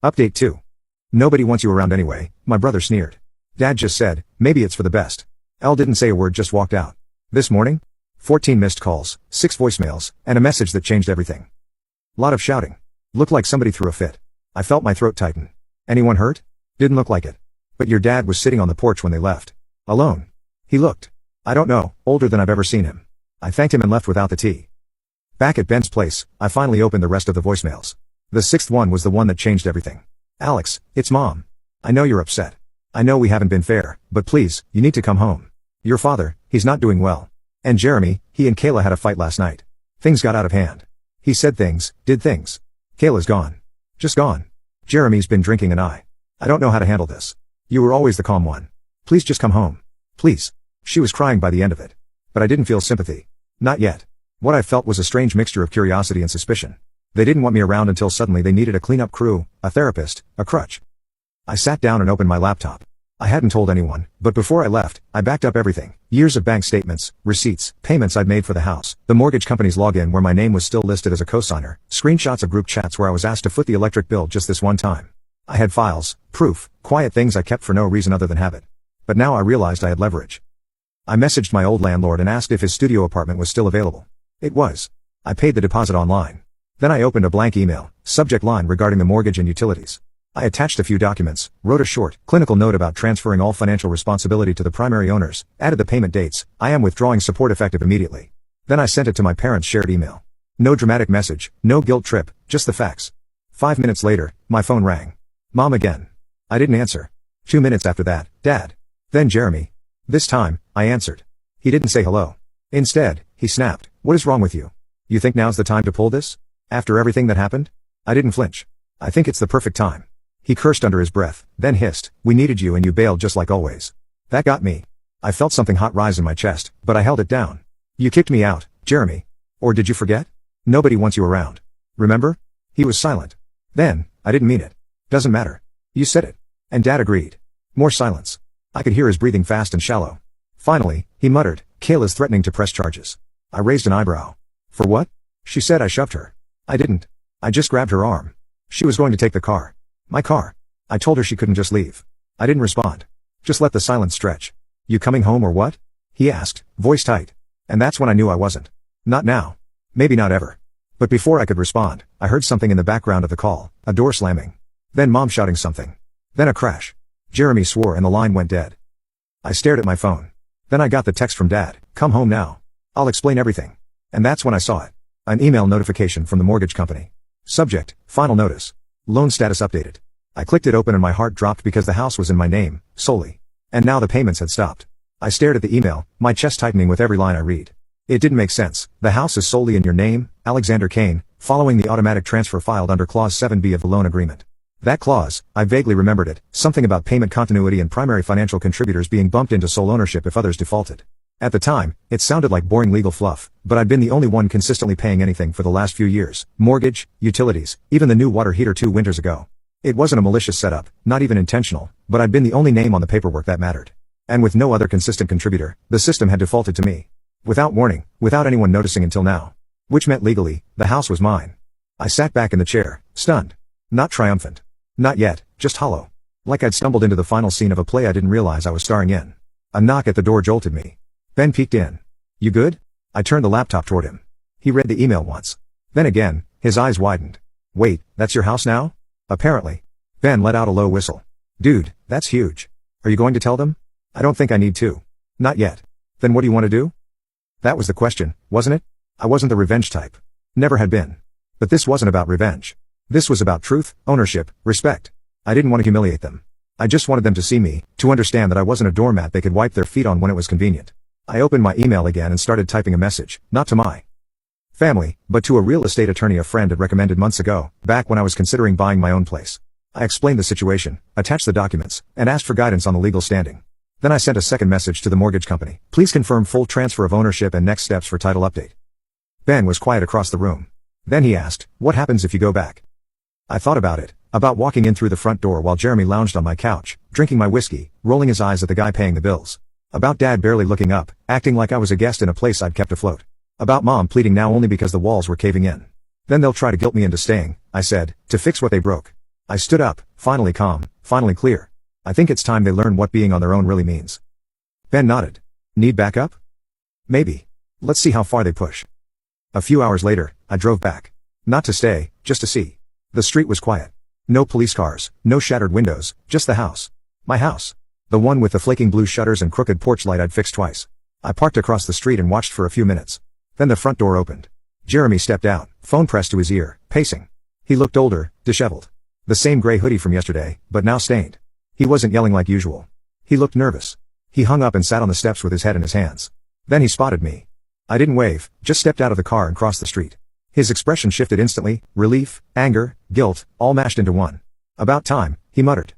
Update 2. Nobody wants you around anyway, my brother sneered. Dad just said, maybe it's for the best. Elle didn't say a word, just walked out. This morning? 14 missed calls, 6 voicemails, and a message that changed everything. Lot of shouting. Looked like somebody threw a fit. I felt my throat tighten. Anyone hurt? Didn't look like it. But your dad was sitting on the porch when they left. Alone. He looked, I don't know, older than I've ever seen him. I thanked him and left without the tea. Back at Ben's place, I finally opened the rest of the voicemails. The 6th one was the one that changed everything. Alex, it's Mom. I know you're upset. I know we haven't been fair, but please, you need to come home. Your father, he's not doing well. And Jeremy, he and Kayla had a fight last night. Things got out of hand. He said things, did things. Kayla's gone. Just gone. Jeremy's been drinking and I don't know how to handle this. You were always the calm one. Please just come home. Please. She was crying by the end of it. But I didn't feel sympathy. Not yet. What I felt was a strange mixture of curiosity and suspicion. They didn't want me around until suddenly they needed a cleanup crew, a therapist, a crutch. I sat down and opened my laptop. I hadn't told anyone, but before I left, I backed up everything. Years of bank statements, receipts, payments I'd made for the house, the mortgage company's login where my name was still listed as a cosigner, screenshots of group chats where I was asked to foot the electric bill just this one time. I had files, proof, quiet things I kept for no reason other than habit. But now I realized I had leverage. I messaged my old landlord and asked if his studio apartment was still available. It was. I paid the deposit online. Then I opened a blank email, subject line regarding the mortgage and utilities. I attached a few documents, wrote a short, clinical note about transferring all financial responsibility to the primary owners, added the payment dates, I am withdrawing support effective immediately. Then I sent it to my parents' shared email. No dramatic message, no guilt trip, just the facts. 5 minutes later, my phone rang. Mom again. I didn't answer. 2 minutes after that, Dad. Then Jeremy. This time, I answered. He didn't say hello. Instead, he snapped, what is wrong with you? You think now's the time to pull this? After everything that happened? I didn't flinch. I think it's the perfect time. He cursed under his breath, then hissed, we needed you and you bailed just like always. That got me. I felt something hot rise in my chest, but I held it down. You kicked me out, Jeremy. Or did you forget? Nobody wants you around. Remember? He was silent. Then, I didn't mean it. Doesn't matter. You said it. And Dad agreed. More silence. I could hear his breathing fast and shallow. Finally, he muttered, Kayla's threatening to press charges. I raised an eyebrow. For what? She said I shoved her. I didn't. I just grabbed her arm. She was going to take the car. My car. I told her she couldn't just leave. I didn't respond. Just let the silence stretch. You coming home or what? He asked, voice tight. And that's when I knew I wasn't. Not now. Maybe not ever. But before I could respond, I heard something in the background of the call, a door slamming. Then Mom shouting something. Then a crash. Jeremy swore and the line went dead. I stared at my phone. Then I got the text from Dad, come home now. I'll explain everything. And that's when I saw it. An email notification from the mortgage company. Subject, final notice. Loan status updated. I clicked it open and my heart dropped because the house was in my name, solely. And now the payments had stopped. I stared at the email, my chest tightening with every line I read. It didn't make sense. The house is solely in your name, Alexander Kane, following the automatic transfer filed under Clause 7B of the loan agreement. That clause, I vaguely remembered it, something about payment continuity and primary financial contributors being bumped into sole ownership if others defaulted. At the time, it sounded like boring legal fluff, but I'd been the only one consistently paying anything for the last few years. Mortgage, utilities, even the new water heater 2 winters ago. It wasn't a malicious setup, not even intentional, but I'd been the only name on the paperwork that mattered. And with no other consistent contributor, the system had defaulted to me. Without warning, without anyone noticing until now. Which meant legally, the house was mine. I sat back in the chair, stunned. Not triumphant. Not yet, just hollow. Like I'd stumbled into the final scene of a play I didn't realize I was starring in. A knock at the door jolted me. Ben peeked in. You good? I turned the laptop toward him. He read the email once. Then again, his eyes widened. Wait, that's your house now? Apparently. Ben let out a low whistle. Dude, that's huge. Are you going to tell them? I don't think I need to. Not yet. Then what do you want to do? That was the question, wasn't it? I wasn't the revenge type. Never had been. But this wasn't about revenge. This was about truth, ownership, respect. I didn't want to humiliate them. I just wanted them to see me, to understand that I wasn't a doormat they could wipe their feet on when it was convenient. I opened my email again and started typing a message, not to my family, but to a real estate attorney a friend had recommended months ago, back when I was considering buying my own place. I explained the situation, attached the documents, and asked for guidance on the legal standing. Then I sent a second message to the mortgage company. Please confirm full transfer of ownership and next steps for title update. Ben was quiet across the room. Then he asked, what happens if you go back? I thought about it, about walking in through the front door while Jeremy lounged on my couch, drinking my whiskey, rolling his eyes at the guy paying the bills. About Dad barely looking up, acting like I was a guest in a place I'd kept afloat. About Mom pleading now only because the walls were caving in. Then they'll try to guilt me into staying, I said, to fix what they broke. I stood up, finally calm, finally clear. I think it's time they learn what being on their own really means. Ben nodded. Need backup? Maybe. Let's see how far they push. A few hours later, I drove back. Not to stay, just to see. The street was quiet. No police cars, no shattered windows, just the house. My house. The one with the flaking blue shutters and crooked porch light I'd fixed twice. I parked across the street and watched for a few minutes. Then the front door opened. Jeremy stepped out, phone pressed to his ear, pacing. He looked older, disheveled. The same gray hoodie from yesterday, but now stained. He wasn't yelling like usual. He looked nervous. He hung up and sat on the steps with his head in his hands. Then he spotted me. I didn't wave, just stepped out of the car and crossed the street. His expression shifted instantly, relief, anger, guilt, all mashed into one. About time, he muttered.